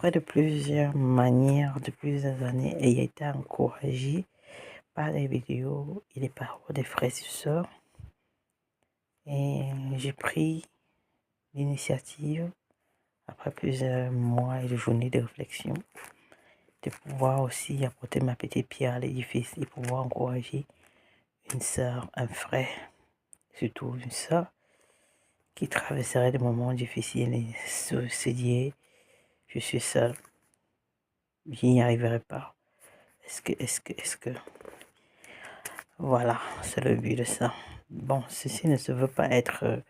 Après de plusieurs manières, de plusieurs années, ayant été encouragé par les vidéos et les paroles des frères et sœurs, et j'ai pris l'initiative, après plusieurs mois et de journées de réflexion, de pouvoir aussi apporter ma petite pierre à l'édifice et pouvoir encourager une sœur, un frère, surtout une sœur, qui traverserait des moments difficiles et se dire, je suis seul, je n'y arriverai pas. Est-ce que... Voilà, c'est le but de ça. Bon, ceci ne se veut pas être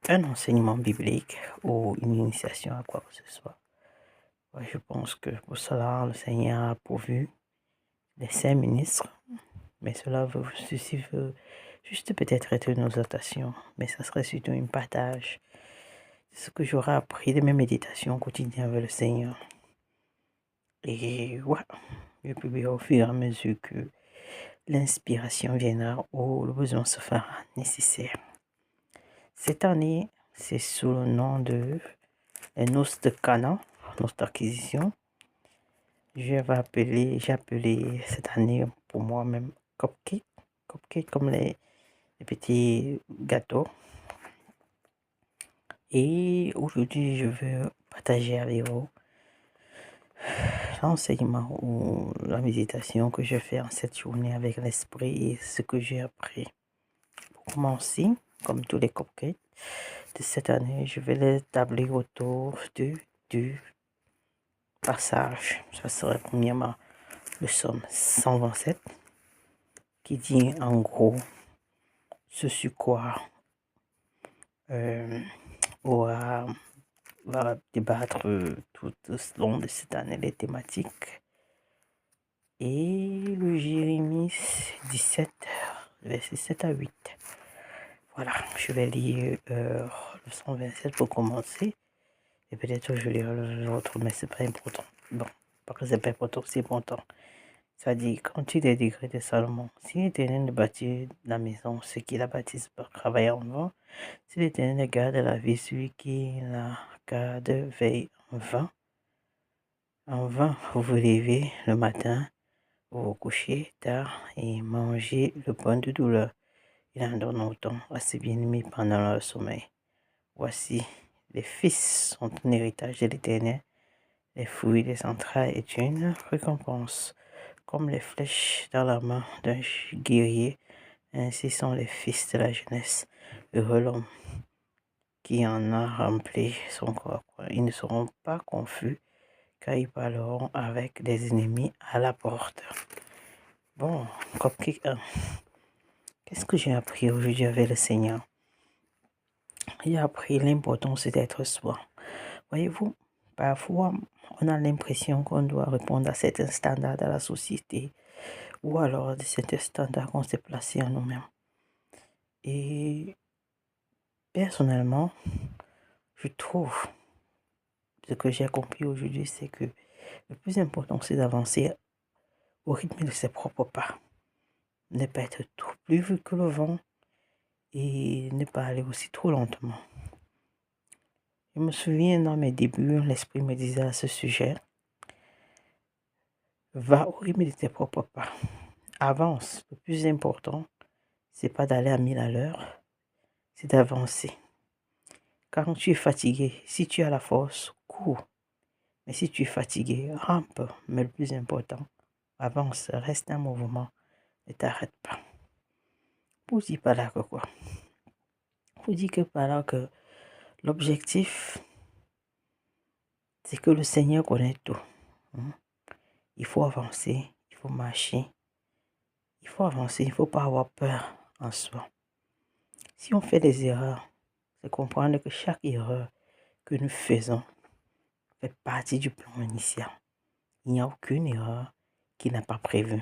un enseignement biblique ou une initiation à quoi que ce soit. Ouais, je pense que pour cela, le Seigneur a pourvu les saints ministres, mais ceci veut juste peut-être être une exhortation, mais ça serait surtout un partage de ce que j'aurais appris de mes méditations quotidiennes avec le Seigneur. Et ouais, je publierai au fur et à mesure que l'inspiration viendra ou le besoin se fera nécessaire. Cette année, c'est sous le nom de les noces de Cana, noces d'acquisition. J'ai appelé cette année pour moi-même cupcake. Cupcake comme les petits gâteaux. Et aujourd'hui, je veux partager avec vous l'enseignement ou la méditation que je fais en cette journée avec l'esprit et ce que j'ai appris. Pour commencer, comme tous les cupcakes de cette année, je vais les établir autour du passage. Ça serait premièrement le psaume 127 qui dit en gros ce sur quoi on va débattre tout au long de cette année les thématiques. Et le Jérémie 17, verset 7 à 8. Voilà, je vais lire le 127 pour commencer. Et peut-être je lirai l'autre, mais c'est pas important. Bon, parce que c'est pas important, c'est important. Ça dit, quand il est degrés de Salomon, si l'Éternel ne bâtit la maison, ceux qui la bâtissent travaillent en vain. Si l'Éternel garde la vie, celui qui la garde veille en vain. En vain, vous vous levez le matin, vous vous couchez tard et mangez le pain de douleur. Il en donne autant à ses bien-aimés pendant leur sommeil. Voici, les fils sont un héritage de l'Éternel. Les fruits des entrailles est une récompense. Comme les flèches dans la main d'un guerrier, ainsi sont les fils de la jeunesse. Heureux l'homme qui en a rempli son corps. Ils ne seront pas confus, car ils parleront avec des ennemis à la porte. Bon, qu'est-ce que j'ai appris aujourd'hui avec le Seigneur? J'ai appris l'importance d'être soi. Voyez-vous, parfois, on a l'impression qu'on doit répondre à certains standards de la société ou alors de certains standards qu'on s'est placés en nous-mêmes. Et personnellement, je trouve, ce que j'ai compris aujourd'hui, c'est que le plus important, c'est d'avancer au rythme de ses propres pas. Ne pas être trop plus vite que le vent et ne pas aller aussi trop lentement. Je me souviens dans mes débuts, l'esprit me disait à ce sujet, va au rythme de tes propres pas. Avance. Le plus important, c'est pas d'aller à 1000 à l'heure, c'est d'avancer. Quand tu es fatigué, si tu as la force, cours. Mais si tu es fatigué, rampe. Mais le plus important, avance, reste en mouvement, ne t'arrête pas. Pour dire par là que quoi? Pour dire que par là que l'objectif, c'est que le Seigneur connaît tout. Il faut avancer, il faut marcher, il faut avancer, il ne faut pas avoir peur en soi. Si on fait des erreurs, c'est comprendre que chaque erreur que nous faisons fait partie du plan initial. Il n'y a aucune erreur qui n'a pas prévu.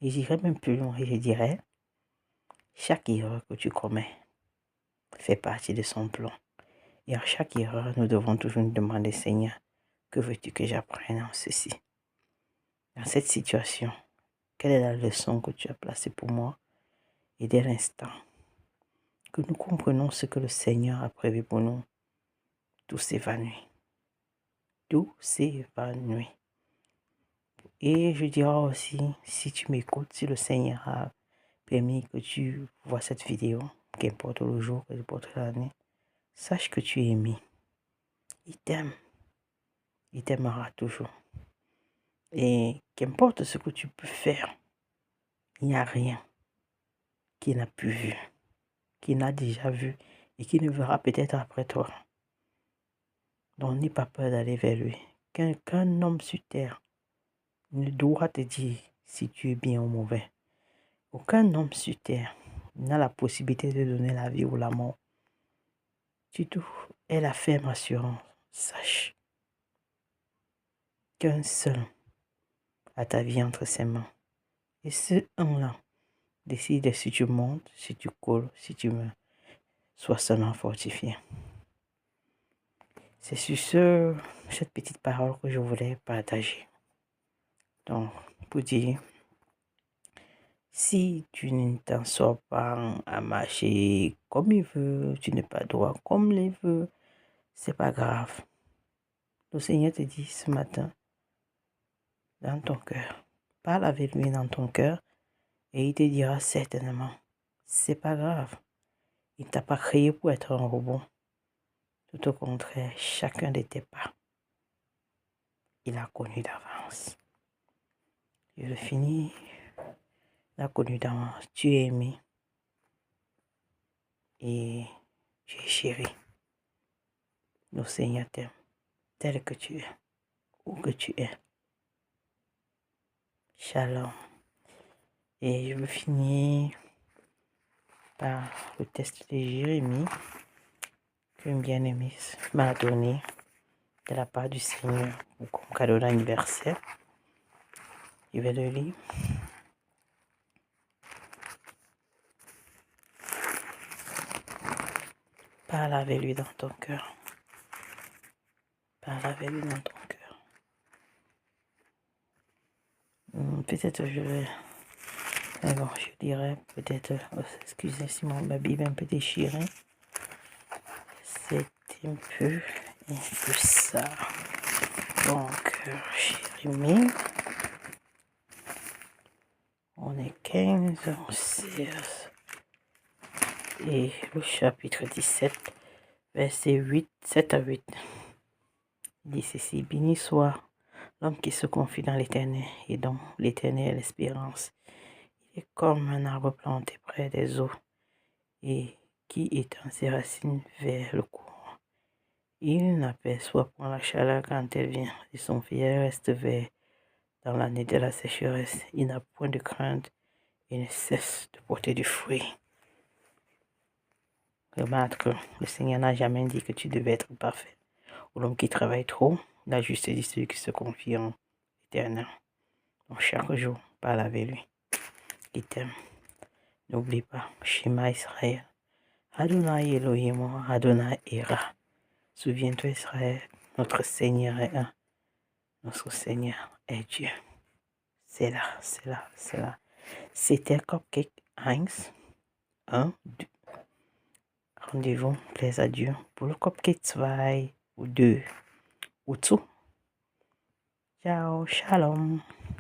Et j'irai même plus loin et je dirais, chaque erreur que tu commets fait partie de son plan. Et à chaque erreur, nous devons toujours nous demander, Seigneur, que veux-tu que j'apprenne en ceci? Dans cette situation, quelle est la leçon que tu as placée pour moi? Et dès l'instant que nous comprenons ce que le Seigneur a prévu pour nous, tout s'évanouit. tout s'évanouit. Et je dirais aussi, si tu m'écoutes, si le Seigneur a permis que tu vois cette vidéo, qu'importe le jour, qu'importe l'année, sache que tu es aimé. Il t'aime. Il t'aimera toujours. Et qu'importe ce que tu peux faire, il n'y a rien qu'il n'a pu vu, qu'il n'a déjà vu et qu'il ne verra peut-être après toi. Donc n'aie pas peur d'aller vers lui. Qu'un homme sur terre ne doit te dire si tu es bien ou mauvais. Aucun homme sur terre n'a la possibilité de donner la vie ou la mort. Surtout, est la ferme assurance. Sache qu'un seul a ta vie entre ses mains. Et ce un-là décide si tu montes, si tu coules, si tu meurs. Sois seulement fortifié. C'est sur cette petite parole que je voulais partager. Donc, pour dire, si tu ne t'en sors pas à marcher comme il veut, tu n'es pas droit comme il veut, c'est pas grave. Le Seigneur te dit ce matin, dans ton cœur, parle avec lui dans ton cœur et il te dira certainement, c'est pas grave. Il ne t'a pas créé pour être un robot. Tout au contraire, chacun de tes pas, il a connu d'avance. Je le finis, il a connu d'avance. Tu es aimé et tu es chéri. Le Seigneur t'aime tel que tu es, où que tu es. Shalom. Et je veux finir par le test de Jérémie qu'une bien-aimée m'a donné de la part du Seigneur comme cadeau d'anniversaire. Je vais le lire. Parle avec lui dans ton cœur. Parle avec lui dans ton cœur. Peut-être je vais... Mais bon, je dirais peut-être... excusez si ma Bible est un peu déchirée. C'est un peu ça. Donc, Jérémie... On est 15, on 16. Et le chapitre 17, verset 8, 7 à 8. Il dit ceci, béni soit l'homme qui se confie dans l'Éternel et dont l'Éternel est l'espérance. Il est comme un arbre planté près des eaux et qui étend ses racines vers le courant. Il n'aperçoit point la chaleur quand elle vient et son feuillage reste vert dans l'année de la sécheresse. Il n'a point de crainte et ne cesse de porter du fruit. Remarque que le Seigneur n'a jamais dit que tu devais être parfait. Ou l'homme qui travaille trop, la juste dit celui qui se confie en l'Éternel. Donc chaque jour, parle avec lui. Il t'aime. N'oublie pas, Shema Israël. Adonai Elohim, Adonai Era. Souviens-toi Israël, notre Seigneur est un. Notre Seigneur est Dieu. C'est là, c'est là, c'est là. C'était Cupcake Heinz. 1, 2. Rendez-vous, plaise à Dieu, pour le Cupcake 2 ou 2. Ciao, shalom.